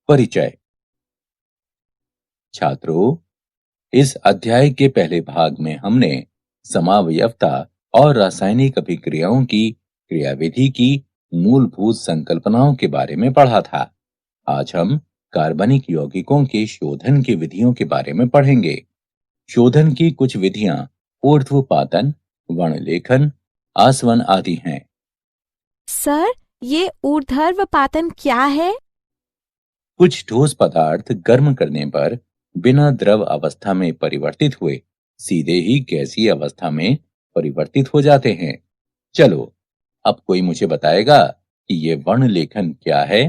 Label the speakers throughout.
Speaker 1: परिचय। छात्रों, इस अध्याय के पहले भाग में हमने समावयवता और रासायनिक अभिक्रियाओं की क्रियाविधि की मूलभूत संकल्पनाओं के बारे में पढ़ा था। आज हम कार्बनिक यौगिकों के शोधन की विधियों के बारे में पढ़ेंगे। शोधन की कुछ विधियां ऊर्ध्वपातन, वर्णलेखन, आसवन आदि हैं।
Speaker 2: सर, ये ऊर्ध्वपातन क्या है?
Speaker 1: कुछ ठोस पदार्थ गर्म करने पर बिना द्रव अवस्था में परिवर्तित हुए सीधे ही गैसीय अवस्था में परिवर्तित हो जाते हैं। चलो, अब कोई मुझे बताएगा कि ये वर्णलेखन क्या है?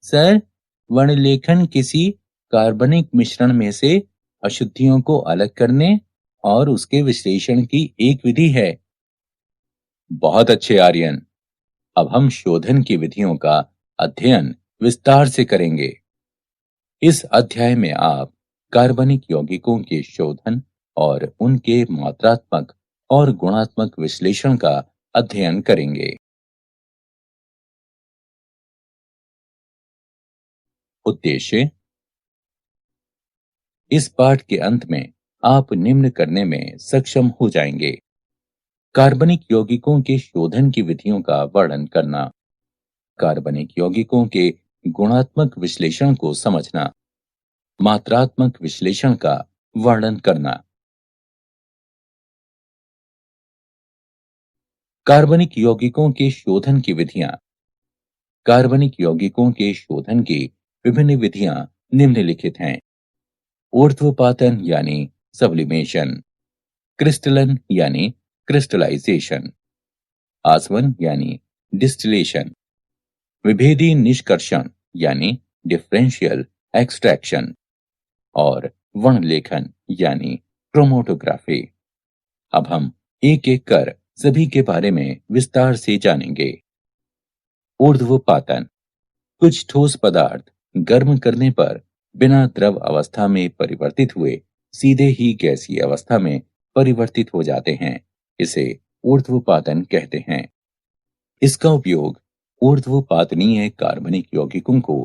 Speaker 1: सर, वर्णलेखन किसी कार्बनिक मिश्रण में से अशुद्धियों को अलग करने और उसके विश्लेषण की एक विधि है। बहुत अच्छे आर्यन। अब हम शोधन की विधियों का अध्ययन विस्तार से करेंगे। इस अध्याय में आप कार्बनिक यौगिकों के शोधन और उनके मात्रात्मक और गुणात्मक विश्लेषण का अध्ययन करेंगे। उद्देश्य। इस पाठ के अंत में आप निम्न करने में सक्षम हो जाएंगे: कार्बनिक यौगिकों के शोधन की विधियों का वर्णन करना, कार्बनिक यौगिकों के गुणात्मक विश्लेषण को समझना, मात्रात्मक विश्लेषण का वर्णन करना। कार्बनिक यौगिकों के शोधन की विधियां। कार्बनिक यौगिकों के शोधन की विभिन्न विधियां निम्नलिखित हैं: ऊर्ध्वपातन यानी सब्लिमेशन, क्रिस्टलन यानी क्रिस्टलाइजेशन, आसवन यानी डिस्टिलेशन, विभेदी निष्कर्षण यानी डिफरेंशियल एक्सट्रैक्शन और वर्णलेखन यानी क्रोमैटोग्राफी। अब हम एक एक कर सभी के बारे में विस्तार से जानेंगे। ऊर्ध्वपातन। कुछ ठोस पदार्थ गर्म करने पर बिना द्रव अवस्था में परिवर्तित हुए सीधे ही गैसीय अवस्था में परिवर्तित हो जाते हैं। इसे ऊर्ध्वपातन कहते हैं। इसका उपयोग ऊर्ध्वपातनीय कार्बनिक यौगिकों को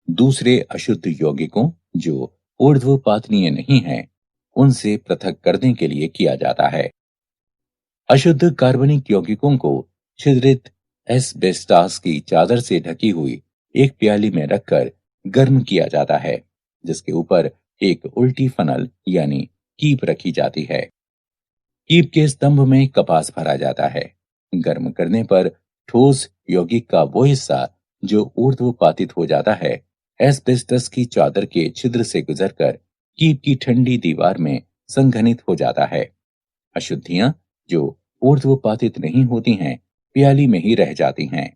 Speaker 1: दूसरे अशुद्ध यौगिकों जो ऊर्ध्वपातनीय नहीं हैं, उनसे पृथक करने के लिए किया जाता है। अशुद्ध कार्बनिक यौगिकों को छिद्रित एस्बेस्टास की चादर से ढकी हुई एक प्याली में रखकर गर्म किया जाता है, जिसके ऊपर एक उल्टी फनल यानी कीप रखी जाती है। कीप के स्तंभ में कपास भरा जाता है। गर्म करने पर ठोस यौगिक का वो हिस्सा जो ऊर्ध्वपातित हो जाता है, एस्बेस्टस की चादर के छिद्र से गुजरकर कीप की ठंडी दीवार में संघनित हो जाता है। अशुद्धियां जो ऊर्ध्वपातित नहीं होती हैं, प्याली में ही रह जाती हैं।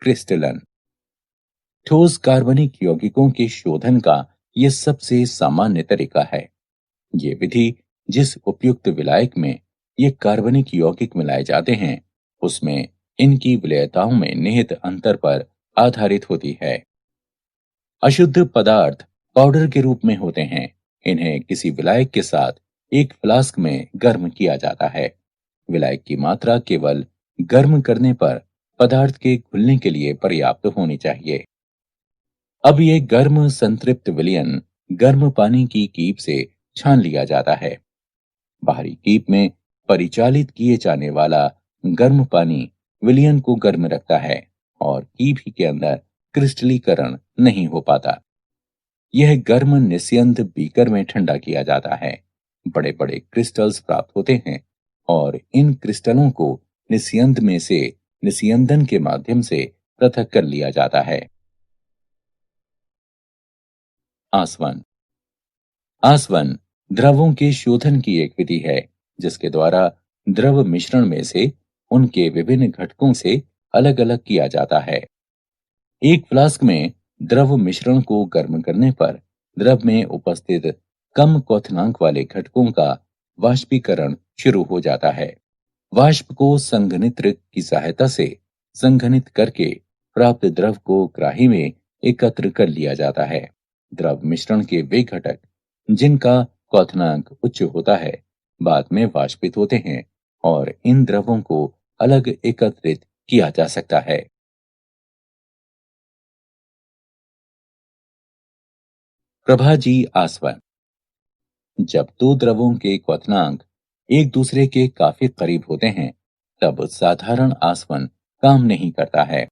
Speaker 1: क्रिस्टलन। ठोस कार्बनिक यौगिकों के शोधन का यह सबसे सामान्य तरीका है। ये विधि जिस उपयुक्त विलायक में ये कार्बनिक यौगिक मिलाए जाते हैं, उसमें इनकी विलेयताओं में निहित अंतर पर आधारित होती है। अशुद्ध पदार्थ पाउडर के रूप में होते हैं। इन्हें किसी विलायक के साथ एक फ्लास्क में गर्म किया जाता है। विलायक की मात्रा केवल गर्म करने पर पदार्थ के घुलने के लिए पर्याप्त होनी चाहिए। अब ये गर्म संतृप्त विलयन गर्म पानी की कीप से छान लिया जाता है। बाहरी कीप में परिचालित किए जाने वाला गर्म पानी विलयन को गर्म रखता है और कीप ही के अंदर क्रिस्टलीकरण नहीं हो पाता। यह गर्म निस्यंद बीकर में ठंडा किया जाता है। बड़े बड़े क्रिस्टल्स प्राप्त होते हैं और इन क्रिस्टलों को निस्यंद में से निस्यंदन के माध्यम से पृथक कर लिया जाता है। आसवन। आसवन द्रवों के शोधन की एक विधि है, जिसके द्वारा द्रव मिश्रण में से उनके विभिन्न घटकों से अलग अलग किया जाता है। एक फ्लास्क में द्रव मिश्रण को गर्म करने पर द्रव में उपस्थित कम क्वथनांक वाले घटकों का वाष्पीकरण शुरू हो जाता है। वाष्प को संघनित्र की सहायता से संघनित करके प्राप्त द्रव को ग्राही में एकत्र कर लिया जाता है। द्रव मिश्रण के वे घटक जिनका क्वथनांक उच्च होता है, बाद में वाष्पित होते हैं और इन द्रवों को अलग एकत्रित किया जा सकता है। प्रभाजी आसवन। जब दो द्रवों के क्वथनांक एक दूसरे के काफी करीब होते हैं, तब साधारण आसवन काम नहीं करता है।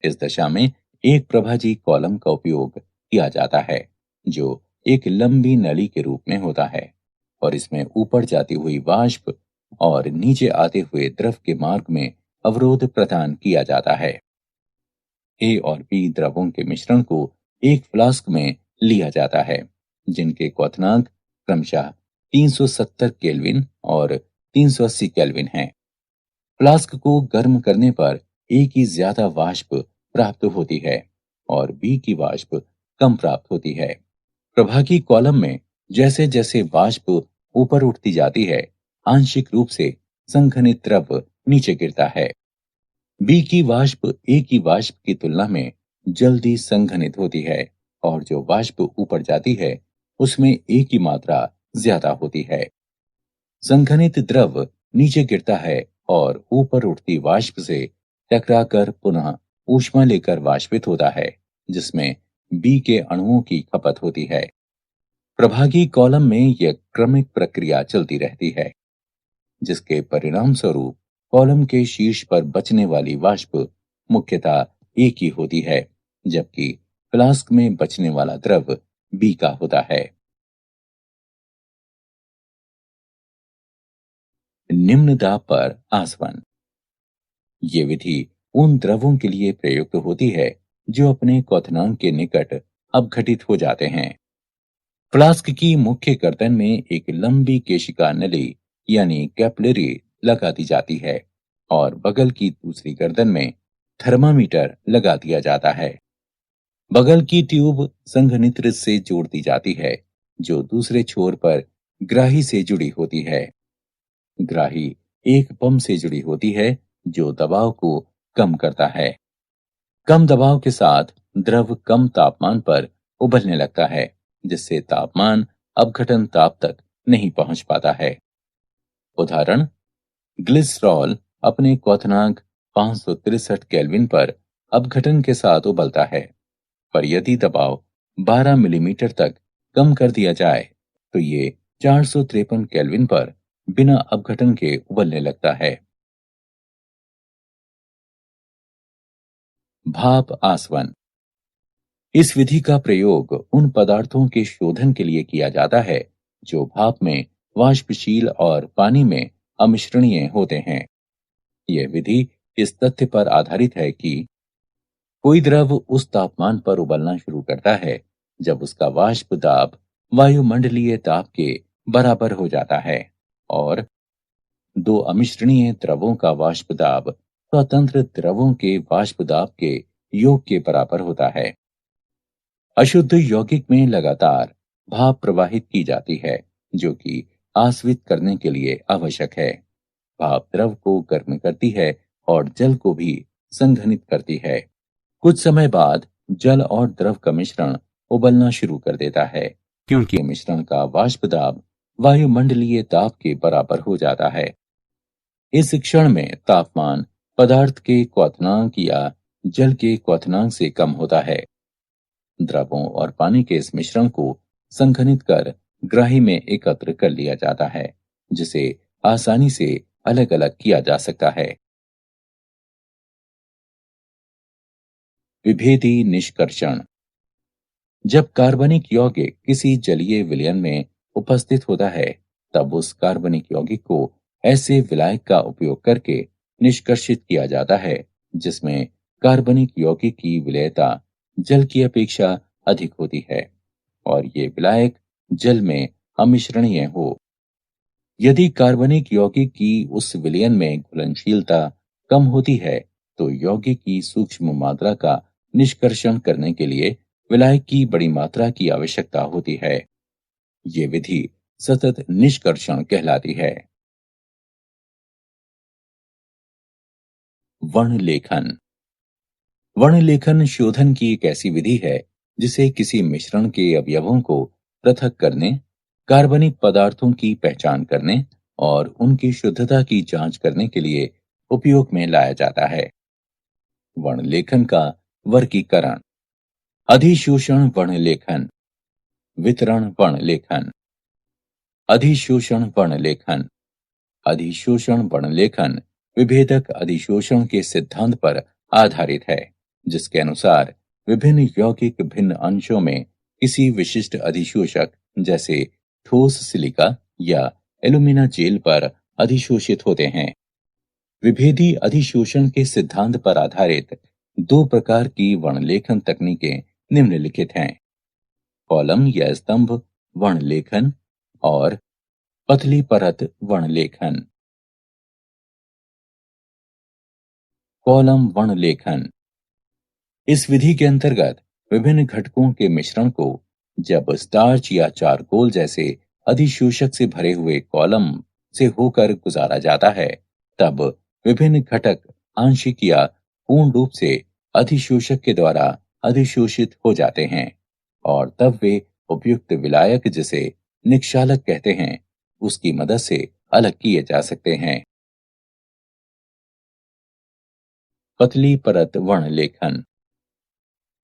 Speaker 1: इस दशा में एक प्रभाजी कॉलम का उपयोग किया जाता है, जो एक लंबी नली के रूप में होता है और इसमें ऊपर जाती हुई वाष्प और नीचे आते हुए द्रव के मार्ग में अवरोध प्रदान किया जाता है। ए और बी द्रवों के मिश्रण को एक फ्लास्क में लिया जाता है, जिनके क्वथनांक क्रमशः 370 केल्विन और 380 केल्विन हैं। फ्लास्क को गर्म करने पर ए की ज्यादा वाष्प प्राप्त होती है और बी की वाष्प कम प्राप्त होती है। प्रभागी कॉलम में जैसे जैसे वाष्प ऊपर उठती जाती है, आंशिक रूप से संघनित द्रव नीचे गिरता है। बी की वाष्प ए की वाष्प की तुलना में जल्दी संघनित होती है और जो वाष्प ऊपर जाती है उसमें ए की मात्रा ज्यादा होती है। संघनित द्रव नीचे गिरता है और ऊपर उठती वाष्प से टकराकर पुनः ऊष्मा लेकर वाष्पित होता है, जिसमें बी के अणुओं की खपत होती है। प्रभागी कॉलम में यह क्रमिक प्रक्रिया चलती रहती है, जिसके परिणाम स्वरूप कॉलम के शीर्ष पर बचने वाली वाष्प मुख्यतः ए की होती है, जबकि फ्लास्क में बचने वाला द्रव बी का होता है। निम्न दाब पर आसवन। ये विधि उन द्रवों के लिए प्रयुक्त होती है जो अपने क्वथनांक के निकट अपघटित हो जाते हैं। फ्लास्क की मुख्य गर्दन में एक लंबी केशिका नली यानी कैपिलरी लगा दी जाती है और बगल की दूसरी गर्दन में थर्मामीटर लगा दिया जाता है। बगल की ट्यूब संघनित्र से जोड़ दी जाती है, जो दूसरे छोर पर ग्राही से जुड़ी होती है। ग्राही एक पंप से जुड़ी होती है, जो दबाव को कम करता है। कम दबाव के साथ द्रव कम तापमान पर उबलने लगता है, जिससे तापमान अपघटन ताप तक नहीं पहुंच पाता है। उदाहरण, ग्लिसरॉल अपने क्वथनांक 563 केल्विन पर अपघटन के साथ उबलता है, पर यदि दबाव 12 मिलीमीटर तक कम कर दिया जाए तो ये 453 केल्विन पर बिना अपघटन के उबलने लगता है। भाप आसवन। इस विधि का प्रयोग उन पदार्थों के शोधन के लिए किया जाता है जो भाप में वाष्पशील और पानी में अमिश्रणीय होते हैं। यह विधि इस तथ्य पर आधारित है कि कोई द्रव उस तापमान पर उबलना शुरू करता है जब उसका वाष्प दाब वायुमंडलीय दाब के बराबर हो जाता है और दो अमिश्रणीय द्रवों का वाष्प दाब स्वतंत्र द्रवों के वाष्प दाब के योग के बराबर होता है। अशुद्ध यौगिक में लगातार भाप प्रवाहित की जाती है, जो कि आस्वित करने के लिए आवश्यक है। भाप द्रव को गर्म करती है और जल को भी संघनित करती है। कुछ समय बाद जल और द्रव का मिश्रण उबलना शुरू कर देता है, क्योंकि मिश्रण का वाष्प दाब वायुमंडलीय दाब के बराबर हो जाता है। इस क्षण में तापमान पदार्थ के क्वथनांक या जल के क्वथनांक से कम होता है। द्रवों और पानी के इस मिश्रण को संघनित कर ग्राही में एकत्र कर लिया जाता है, जिसे आसानी से अलग अलग किया जा सकता है। विभेदी निष्कर्षण। जब कार्बनिक यौगिक किसी जलीय विलयन में उपस्थित होता है, तब उस कार्बनिक यौगिक को ऐसे विलायक का उपयोग करके निष्कर्षित किया जाता है जिसमें कार्बनिक यौगिक की विलेयता जल की अपेक्षा अधिक होती है और ये विलायक जल में अमिश्रणीय हो। यदि कार्बनिक यौगिक की उस विलयन में घुलनशीलता कम होती है, तो यौगिक की सूक्ष्म मात्रा का निष्कर्षण करने के लिए विलायक की बड़ी मात्रा की आवश्यकता होती है। ये विधि सतत निष्कर्षण कहलाती है। वर्णलेखन। वर्णलेखन शोधन की एक ऐसी विधि है जिसे किसी मिश्रण के अवयवों को पृथक करने, कार्बनिक पदार्थों की पहचान करने और उनकी शुद्धता की जांच करने के लिए उपयोग में लाया जाता है। वर्णलेखन का वर्गीकरण। अधिशोषण वर्णलेखन, वितरण वर्णलेखन। अधिशोषण वर्णलेखन। अधिशोषण वर्णलेखन विभेदक अधिशोषण के सिद्धांत पर आधारित है, जिसके अनुसार विभिन्न यौगिक भिन्न अंशों में किसी विशिष्ट अधिशोषक जैसे ठोस सिलिका या एल्यूमिना जेल पर अधिशोषित होते हैं। विभेदी अधिशोषण के सिद्धांत पर आधारित दो प्रकार की वर्णलेखन तकनीकें निम्नलिखित हैं: कॉलम या स्तंभ वर्णलेखन और पतली परत वर्णलेखन। कॉलम वर्णलेखन। इस विधि के अंतर्गत विभिन्न घटकों के मिश्रण को जब स्टार्च या चारकोल जैसे अधिशोषक से भरे हुए कॉलम से होकर गुजारा जाता है, तब विभिन्न घटक आंशिक या पूर्ण रूप से अधिशोषक के द्वारा अधिशोषित हो जाते हैं और तब वे उपयुक्त विलायक, जिसे निक्षालक कहते हैं, उसकी मदद से अलग किए जा सकते हैं। पतली परत वर्णलेखन।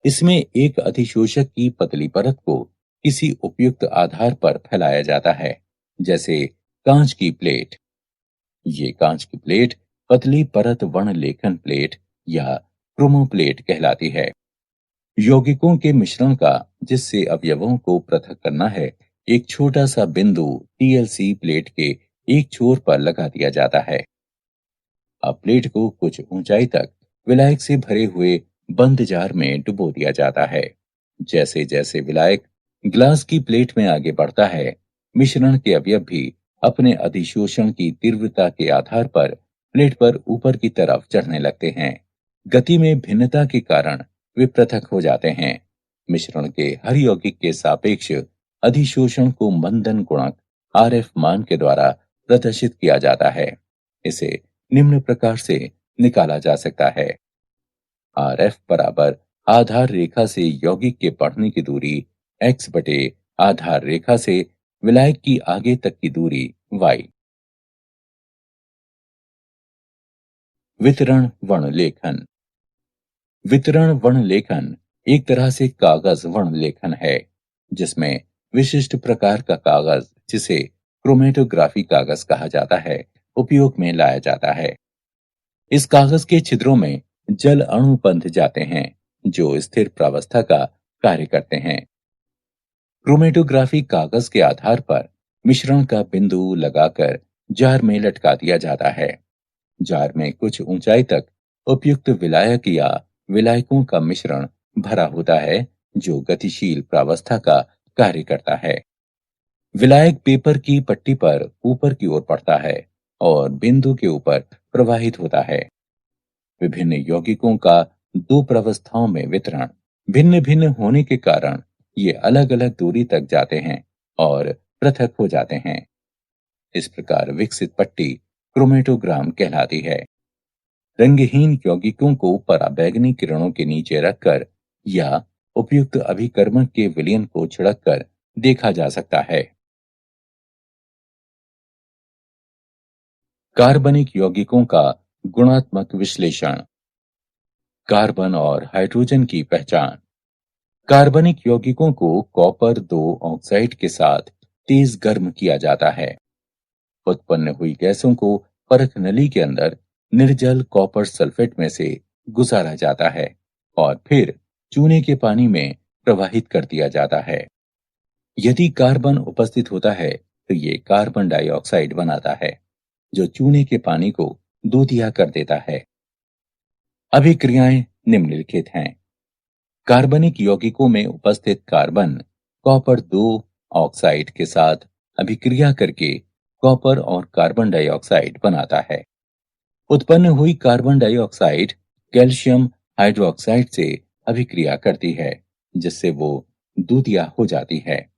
Speaker 1: इसमें एक अधिशोषक की पतली परत को किसी उपयुक्त आधार पर फैलाया जाता है, जैसे कांच की प्लेट। ये कांच की प्लेट पतली परत वर्णलेखन प्लेट या क्रोमोप्लेट कहलाती है। यौगिकों के मिश्रण का जिससे अवयवों को पृथक करना है, एक छोटा सा बिंदु टीएलसी प्लेट के एक छोर पर लगा दिया जाता है। अब प्लेट को कुछ ऊंचाई तक विलायक से भरे हुए बंद जार में डुबो दिया जाता है। जैसे जैसे विलायक ग्लास की प्लेट में आगे बढ़ता है, मिश्रण के अवयव भी अपने अधिशोषण की तीव्रता के आधार पर प्लेट पर ऊपर की तरफ चढ़ने लगते हैं। गति में भिन्नता के कारण वे पृथक हो जाते हैं। मिश्रण के हर यौगिक के सापेक्ष अधिशोषण को मंदन गुणक आरएफ मान के द्वारा प्रदर्शित किया जाता है। इसे निम्न प्रकार से निकाला जा सकता है: आरएफ बराबर आधार रेखा से यौगिक के बढ़ने की दूरी x बटे आधार रेखा से विलायक की आगे तक की दूरी y। वितरण वर्णलेखन। वितरण वर्णलेखन एक तरह से कागज वर्णलेखन है, जिसमें विशिष्ट प्रकार का कागज, जिसे क्रोमेटोग्राफी कागज कहा जाता है, उपयोग में लाया जाता है। इस कागज के छिद्रों में जल अणु बंध जाते हैं, जो स्थिर प्रावस्था का कार्य करते हैं। क्रोमेटोग्राफी कागज के आधार पर मिश्रण का बिंदु लगाकर जार में लटका दिया जाता है। जार में कुछ ऊंचाई तक उपयुक्त विलायक या विलायकों का मिश्रण भरा होता है, जो गतिशील प्रावस्था का कार्य करता है। विलायक पेपर की पट्टी पर ऊपर की ओर बढ़ता है और बिंदु के ऊपर प्रवाहित होता है। विभिन्न यौगिकों का दो प्रावस्थाओं में वितरण भिन्न भिन्न होने के कारण ये अलग अलग दूरी तक जाते हैं और पृथक हो जाते हैं। इस प्रकार विकसित पट्टी क्रोमेटोग्राम कहलाती है। रंगहीन यौगिकों को पराबैंगनी किरणों के नीचे रखकर या उपयुक्त अभिकर्मक के विलयन को छिड़ककर देखा जा सकता है। कार्बनिक यौगिकों का गुणात्मक विश्लेषण। कार्बन और हाइड्रोजन की पहचान। कार्बनिक यौगिकों को कॉपर 2 ऑक्साइड के साथ तेज गर्म किया जाता है। उत्पन्न हुई गैसों को परख नली के अंदर निर्जल कॉपर सल्फेट में से गुजारा जाता है और फिर चूने के पानी में प्रवाहित कर दिया जाता है। यदि कार्बन उपस्थित होता है तो ये कार्बन डाइऑक्साइड बनाता है, जो चूने के पानी को दूधिया कर देता है। अभिक्रियाएं निम्नलिखित हैं: कार्बनिक यौगिकों में उपस्थित कार्बन कॉपर 2 ऑक्साइड के साथ अभिक्रिया करके कॉपर और कार्बन डाइऑक्साइड बनाता है। उत्पन्न हुई कार्बन डाइऑक्साइड कैल्शियम हाइड्रोक्साइड से अभिक्रिया करती है, जिससे वो दूधिया हो जाती है,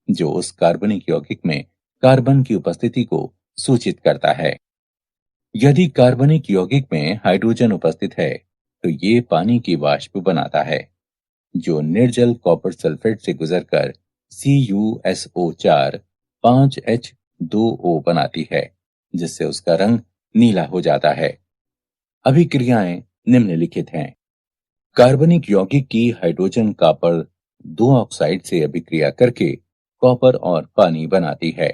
Speaker 1: जो उस कार्बनिक यौगिक में कार्बन की उपस्थिति को सूचित करता है। यदि कार्बनिक यौगिक में हाइड्रोजन उपस्थित है तो ये पानी की वाष्प बनाता है, जो निर्जल कॉपर सल्फेट से गुजरकर CuSO4 5H2O बनाती है, जिससे उसका रंग नीला हो जाता है। अभिक्रियाएं निम्नलिखित हैं। कार्बनिक यौगिक की हाइड्रोजन कॉपर दो ऑक्साइड से अभिक्रिया करके कॉपर और पानी बनाती है।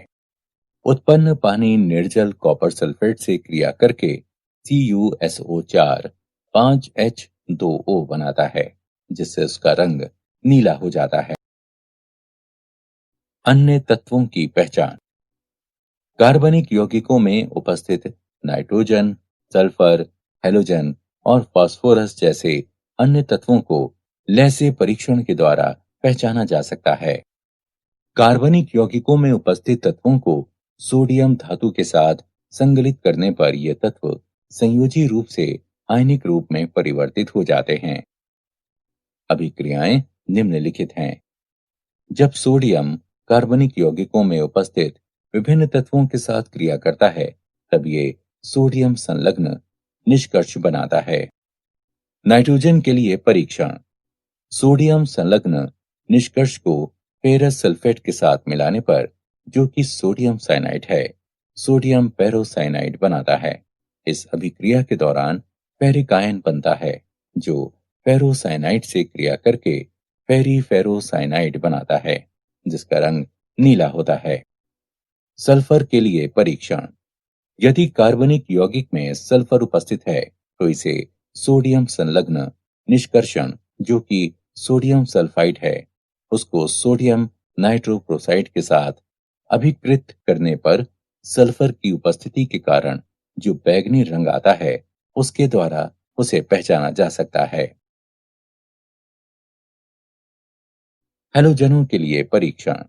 Speaker 1: उत्पन्न पानी निर्जल कॉपर सल्फेट से क्रिया करके CuSO4 5H2O बनाता है, जिससे उसका रंग नीला हो जाता है। अन्य तत्वों की पहचान। कार्बनिक यौगिकों में उपस्थित नाइट्रोजन, सल्फर, हैलोजन और फास्फोरस जैसे अन्य तत्वों को लैसे परीक्षण के द्वारा पहचाना जा सकता है। कार्बनिक यौगिकों में उपस्थित तत्वों को सोडियम धातु के साथ संगलित करने पर ये तत्व संयोजी रूप से आयनिक रूप में परिवर्तित हो जाते हैं। अभिक्रियाएं निम्नलिखित हैं। जब सोडियम कार्बनिक यौगिकों में उपस्थित विभिन्न तत्वों के साथ क्रिया करता है, तब ये सोडियम संलग्न निष्कर्ष बनाता है। नाइट्रोजन के लिए परीक्षण। सोडियम संलग्न निष्कर्ष को फेरस सल्फेट के साथ मिलाने पर, जो कि सोडियम साइनाइड है, सोडियम पेरोसाइनाइड बनाता है। इस अभिक्रिया के दौरान फेरिक आयन बनता है, जो फेरोसाइनाइड से क्रिया करके फेरीफेरोसाइनाइड बनाता है, जिसका रंग नीला होता है। सल्फर के लिए परीक्षण। यदि कार्बनिक यौगिक में सल्फर उपस्थित है, तो इसे सोडियम संलग्न निष्कर्षण, जो कि सोडियम सल्फाइड है, उसको सोडियम नाइट्रोक्लोराइड के साथ अभिकृत करने पर सल्फर की उपस्थिति के कारण जो बैंगनी रंग आता है, उसके द्वारा उसे पहचाना जा सकता है। हैलोजनों के लिए परीक्षण।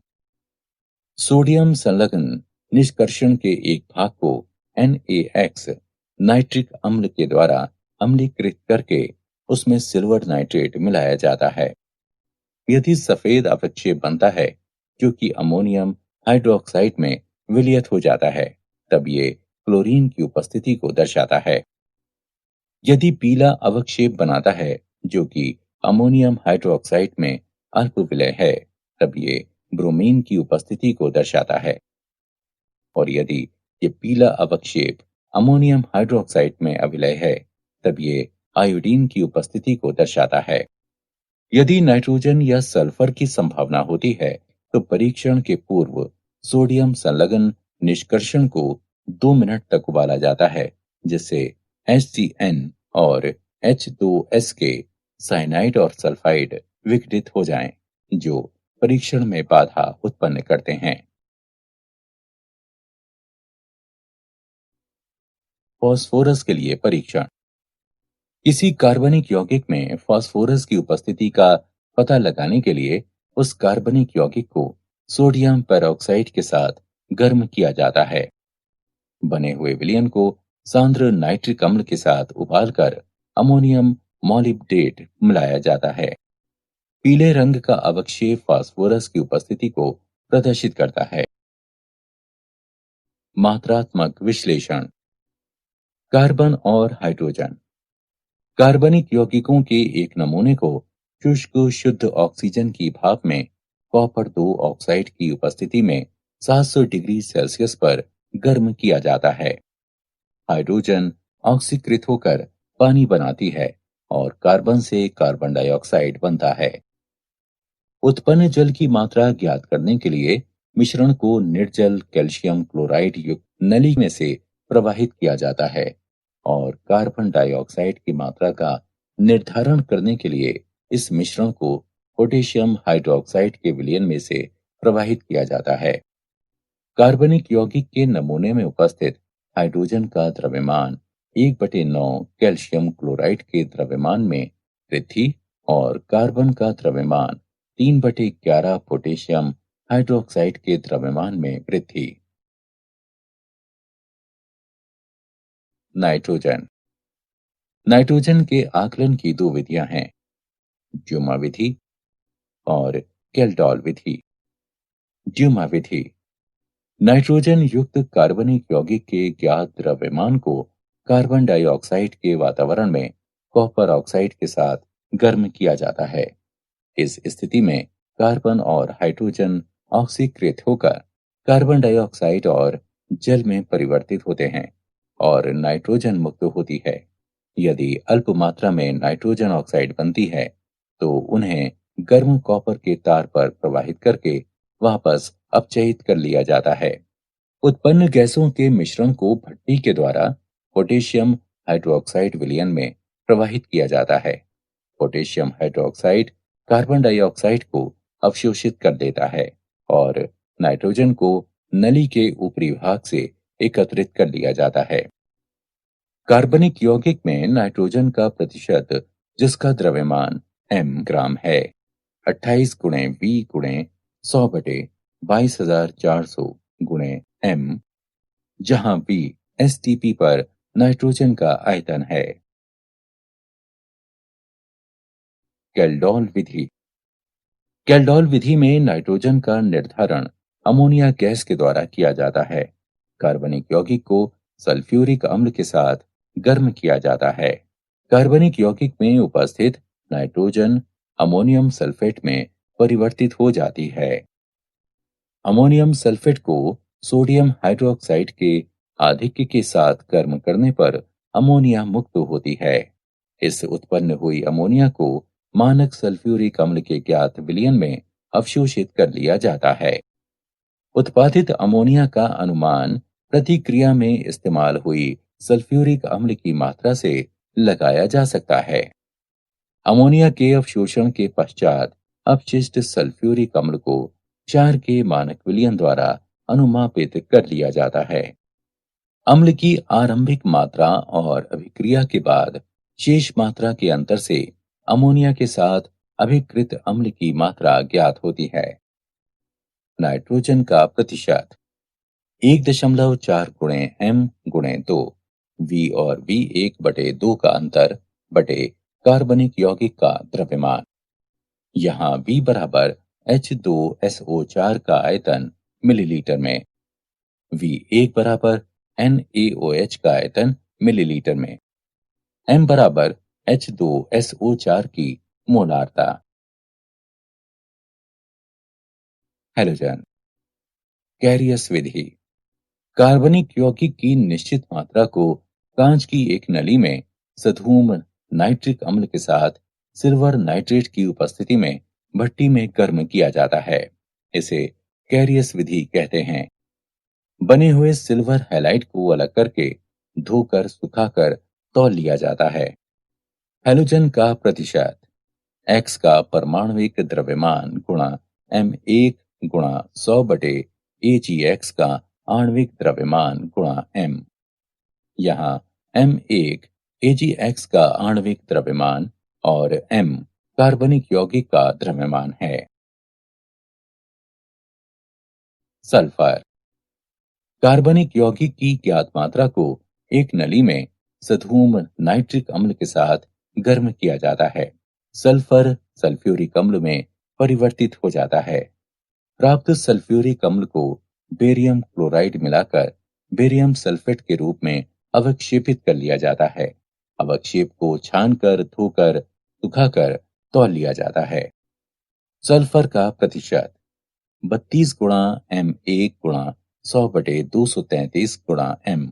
Speaker 1: सोडियम संलग्न निष्कर्षण के एक भाग को NaX नाइट्रिक अम्ल के द्वारा अम्लीकृत करके उसमें सिल्वर नाइट्रेट मिलाया जाता है। यदि सफेद अपक्षेप बनता है, जो कि अमोनियम हाइड्रोक्साइड में विलयित हो जाता है, तब ये क्लोरीन की उपस्थिति को दर्शाता है। यदि पीला अवक्षेप बनाता है, जो कि अमोनियम हाइड्रोक्साइड में अल्प विलय है, तब ये ब्रोमीन की उपस्थिति को दर्शाता है। और यदि ये पीला अवक्षेप अमोनियम हाइड्रोक्साइड में अविलय है, तब ये आयोडीन की उपस्थिति को दर्शाता है। यदि नाइट्रोजन या सल्फर की संभावना होती है, तो परीक्षण के पूर्व सोडियम संलग्न निष्कर्षण को 2 मिनट तक उबाला जाता है, जिससे HCN और H2S के साइनाइड और सल्फाइड विघटित हो जाएं, जो परीक्षण में बाधा उत्पन्न करते हैं। फास्फोरस के लिए परीक्षण। किसी कार्बनिक यौगिक में फास्फोरस की उपस्थिति का पता लगाने के लिए उस कार्बनिक यौगिक को सोडियम पेरोक्साइड के साथ गर्म किया जाता है। बने हुए विलयन को सांद्र नाइट्रिक अम्ल के साथ उबालकर अमोनियम मॉलिब्डेट मिलाया जाता है। पीले रंग का अवक्षेप फास्फोरस की उपस्थिति को प्रदर्शित करता है। मात्रात्मक विश्लेषण। कार्बन और हाइड्रोजन। कार्बनिक यौगिकों के एक नमूने को शुष्क शुद्ध ऑक्सीजन की भाप में कॉपर 2 ऑक्साइड की उपस्थिति में 700 डिग्री सेल्सियस पर गर्म किया जाता है। हाइड्रोजन ऑक्सीकृत होकर पानी बनाती है और कार्बन से कार्बन डाइऑक्साइड बनता है। उत्पन्न जल की मात्रा ज्ञात करने के लिए मिश्रण को निर्जल कैल्शियम क्लोराइड युक्त नली में से प्रवाहित किया जाता है और कार्बन डाइऑक्साइड की मात्रा का निर्धारण करने के लिए इस मिश्रण को पोटेशियम हाइड्रोक्साइड के विलयन में से प्रवाहित किया जाता है। कार्बनिक यौगिक के नमूने में उपस्थित हाइड्रोजन का द्रव्यमान 1/9 कैल्शियम क्लोराइड के द्रव्यमान में वृद्धि और कार्बन का द्रव्यमान 3/11 पोटेशियम हाइड्रोक्साइड के द्रव्यमान में वृद्धि। नाइट्रोजन। नाइट्रोजन के आकलन की 2 विधियां हैं, ड्यूमा विधि और केल्डॉल विधि। ड्यूमा विधि नाइट्रोजन युक्त कार्बनिक यौगिक के ज्ञात द्रव्यमान को कार्बन डाइऑक्साइड के वातावरण में कॉपर ऑक्साइड के साथ गर्म किया जाता है। इस स्थिति में कार्बन और हाइड्रोजन ऑक्सीकृत होकर कार्बन डाइऑक्साइड और जल में परिवर्तित होते हैं और नाइट्रोजन मुक्त होती है। यदि अल्प मात्रा में नाइट्रोजन ऑक्साइड बनती है तो उन्हें गर्म कॉपर के तार पर प्रवाहित करके वापस अपचयित कर लिया जाता है। उत्पन्न गैसों के मिश्रण को भट्टी के द्वारा पोटेशियम हाइड्रोक्साइड विलयन में प्रवाहित किया जाता है। पोटेशियम हाइड्रोक्साइड कार्बन डाइऑक्साइड को अवशोषित कर देता है और नाइट्रोजन को नली के ऊपरी भाग से एकत्रित कर लिया जाता है। कार्बनिक यौगिक में नाइट्रोजन का प्रतिशत, जिसका द्रव्यमान m ग्राम है, 28 गुणे V गुणे 100 बटे 22,400 गुणे m, जहां V एसटीपी पर नाइट्रोजन का आयतन है। कैल्डोल विधि। कैल्डोल विधि में नाइट्रोजन का निर्धारण अमोनिया गैस के द्वारा किया जाता है। कार्बनिक यौगिक को सल्फ्यूरिक अम्ल के साथ गर्म किया जाता है। कार्बनिक यौगिक में उपस्थित नाइट्रोजन अमोनियम सल्फेट में परिवर्तित हो जाती है। अमोनियम सल्फेट को सोडियम हाइड्रोक्साइड के आधिक्य के साथ गर्म करने पर अमोनिया मुक्त होती है। इस उत्पन्न हुई अमोनिया को मानक सल्फ्यूरिक अम्ल के ज्ञात विलयन में अवशोषित कर लिया जाता है। उत्पादित अमोनिया का अनुमान प्रतिक्रिया में इस्तेमाल हुई सल्फ्यूरिक अम्ल की मात्रा से लगाया जा सकता है। अमोनिया के अवशोषण के पश्चात अपशिष्ट सल्फ्यूरिक अम्ल को 4 के मानक विलयन द्वारा अनुमापित कर लिया जाता है। अम्ल की आरंभिक मात्रा और अभिक्रिया के बाद शेष मात्रा के अंतर से अमोनिया के साथ अभिकृत अम्ल की मात्रा ज्ञात होती है। नाइट्रोजन का प्रतिशत 1.4 गुणे m गुणे 2, V और V1/2 का अंतर बटे कार्बनिक यौगिक का द्रव्यमान। यहाँ V बराबर H2SO4 का आयतन मिलीलीटर में, V1 बराबर NaOH का आयतन मिलीलीटर में, m बराबर H2SO4 की मोलारता। हैलोजन। कैरियस विधि। कार्बनिक यौगिक की निश्चित मात्रा को कांच की एक नली में सधूम नाइट्रिक अम्ल के साथ सिल्वर नाइट्रेट की उपस्थिति में भट्टी में गर्म किया जाता है। इसे कैरियस विधि कहते हैं। बने हुए सिल्वर हैलाइड को अलग करके धोकर सुखाकर तौल लिया जाता है। हैलोजन का प्रतिशत x का परमाणविक द्रव्यमान गुणा m1 गुणा 100 बटे Ag(x) का आणविक द्रव्यमान गुणा m। यहाँ m1 Ag(x) का आणविक द्रव्यमान और m कार्बनिक यौगिक का द्रव्यमान है। सल्फर। कार्बनिक यौगिक की ज्ञात मात्रा को एक नली में सधूम नाइट्रिक अम्ल के साथ गर्म किया जाता है। सल्फर सल्फ्यूरिक अम्ल में परिवर्तित हो जाता है। प्राप्त सल्फ्यूरिक अम्ल को बेरियम क्लोराइड मिलाकर बेरियम सल्फेट के रूप में अवक्षेपित कर लिया जाता है। अवक्षेप को छानकर धोकर सुखाकर तौल लिया जाता है। सल्फर का प्रतिशत 32 गुणा m1 गुणा 100 बटे 233 गुणा m।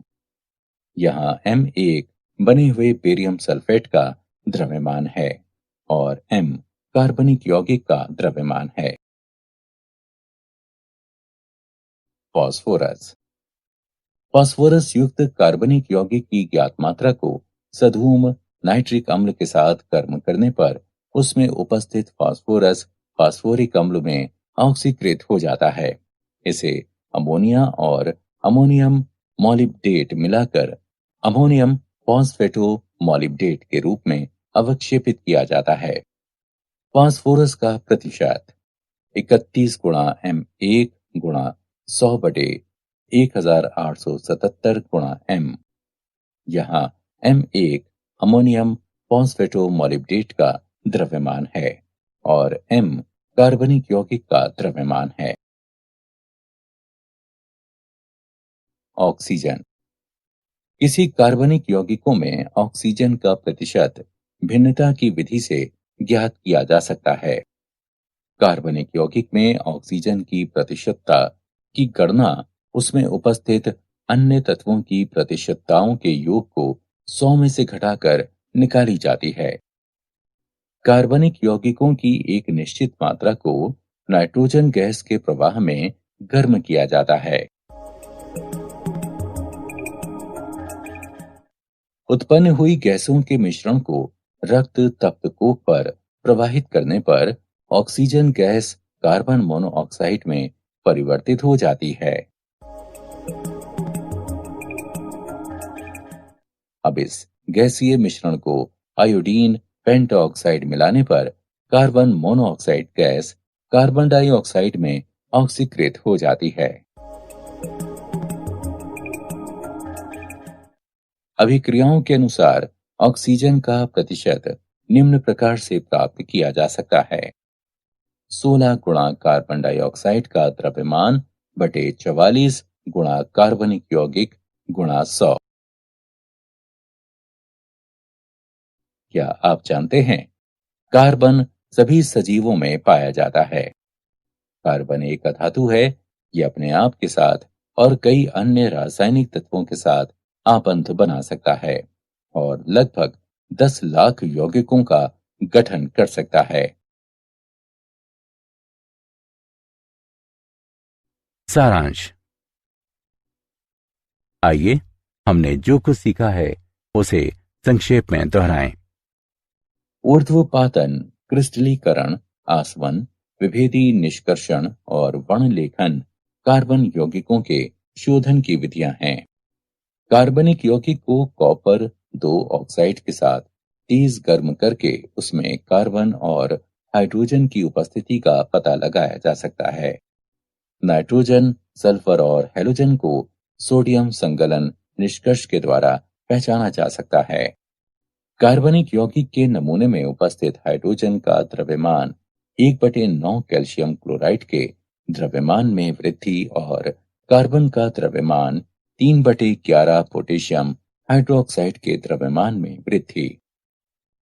Speaker 1: यहाँ m1 बने हुए बेरियम सल्फेट का द्रव्यमान है और m कार्बनिक यौगिक का द्रव्यमान है। फास्फोरस। फास्फोरस युक्त कार्बनिक यौगिक की ज्ञात मात्रा को सधूम नाइट्रिक अम्ल के साथ गर्म करने पर उसमें उपस्थित फास्फोरस फास्फोरिक अम्ल में ऑक्सीकृत हो जाता है। इसे अमोनिया और अमोनियम मॉलिब्डेट मिलाकर अमोनियम फॉस्फेटो मॉलिब्डेट के रूप में अवक्षेपित किया जाता है। फास्फोरस का प्रतिशत 31 गुणा m1 गुणा 100 बटे 1877 गुणा m। यहाँ m1 अमोनियम फॉस्फेटो मॉलिब्डेट का द्रव्यमान है और m कार्बनिक यौगिक का द्रव्यमान है। ऑक्सीजन। किसी कार्बनिक यौगिकों में ऑक्सीजन का प्रतिशत भिन्नता की विधि से ज्ञात किया जा सकता है। कार्बनिक यौगिक में ऑक्सीजन की प्रतिशतता की गणना उसमें उपस्थित अन्य तत्वों की प्रतिशतताओं के योग को 100 में से घटाकर निकाली जाती है। कार्बनिक यौगिकों की एक निश्चित मात्रा को नाइट्रोजन गैस के प्रवाह में गर्म किया जाता है। उत्पन्न हुई गैसों के मिश्रण को रक्त तप्तकोप पर प्रवाहित करने पर ऑक्सीजन गैस कार्बन मोनोऑक्साइड में परिवर्तित हो जाती है। अब इस गैसीय मिश्रण को आयोडीन पेंटॉक्साइड मिलाने पर carbon monoxide gas carbon dioxide में ऑक्सीकृत हो जाती है। अभिक्रियाओं के अनुसार ऑक्सीजन का प्रतिशत निम्न प्रकार से प्राप्त किया जा सकता है: 16 गुणा कार्बन डाइऑक्साइड का द्रव्यमान बटे 44 गुणा कार्बनिक यौगिक गुणा 100। क्या आप जानते हैं कार्बन सभी सजीवों में पाया जाता है? कार्बन एक अधातु है। ये अपने आप के साथ और कई अन्य रासायनिक तत्वों के साथ आपंत बना सकता है और लगभग 10 लाख यौगिकों का गठन कर सकता है।
Speaker 3: सारांश। आइए हमने जो कुछ सीखा है उसे संक्षेप में दोहराएं।
Speaker 1: ऊर्ध्वपातन, क्रिस्टलीकरण, आसवन, विभेदी निष्कर्षण और वर्णलेखन कार्बन यौगिकों के शोधन की विधियां हैं। कार्बनिक यौगिक को कॉपर 2 ऑक्साइड के साथ तेज गर्म करके उसमें कार्बन और हाइड्रोजन की उपस्थिति का पता लगाया जा सकता है। नाइट्रोजन, सल्फर और हैलोजन को सोडियम संगलन निष्कर्ष के द्वारा पहचाना जा सकता है। कार्बनिक यौगिक के नमूने में उपस्थित हाइड्रोजन का द्रव्यमान 1/9 कैल्शियम क्लोराइड के द्रव्यमान में वृद्धि और कार्बन का द्रव्यमान 3/11 पोटेशियम हाइड्रोक्साइड के द्रव्यमान में वृद्धि।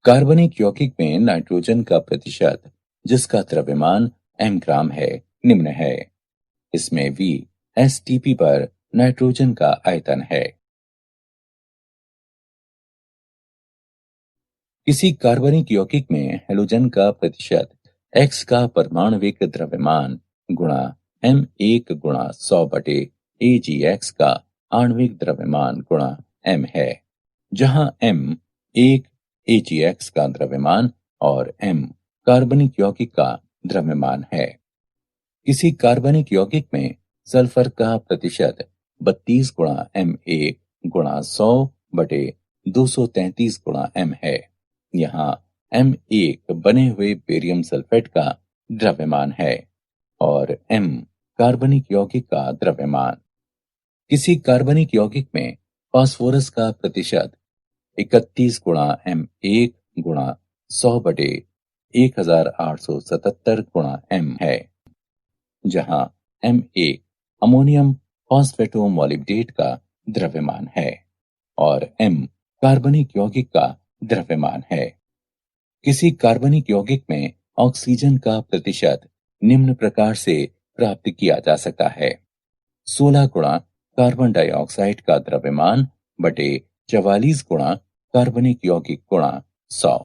Speaker 1: कार्बनिक यौगिक में नाइट्रोजन का प्रतिशत, जिसका द्रव्यमान m ग्राम है, निम्न है। इसमें V STP पर नाइट्रोजन का आयतन है। किसी कार्बनिक यौगिक में हैलोजन का प्रतिशत X का परमाणविक द्रव्यमान गुणा M1 गुणा 100 बटे AgX का आणविक द्रव्यमान गुणा M है, जहां M 1 AgX का द्रव्यमान और M कार्बनिक यौगिक का द्रव्यमान है। किसी कार्बनिक यौगिक में सल्फर का प्रतिशत 32 गुणा M1 गुणा 100 बटे 233 गुणा M है। यहाँ M1 बने हुए बेरियम सल्फेट का द्रव्यमान है और M कार्बनिक यौगिक का द्रव्यमान। किसी कार्बनिक यौगिक में फास्फोरस का प्रतिशत 31 गुणा M1 गुणा 100 बटे 1877 गुणा M है, जहां M1 अमोनियम फॉस्फेटोमोलिब्डेट का द्रव्यमान है और M कार्बनिक यौगिक का द्रव्यमान है। किसी कार्बनिक यौगिक में ऑक्सीजन का प्रतिशत निम्न प्रकार से प्राप्त किया जा सकता है: 16 गुणा कार्बन डाइऑक्साइड का द्रव्यमान बटे 44 गुणा कार्बनिक यौगिक गुणा 100।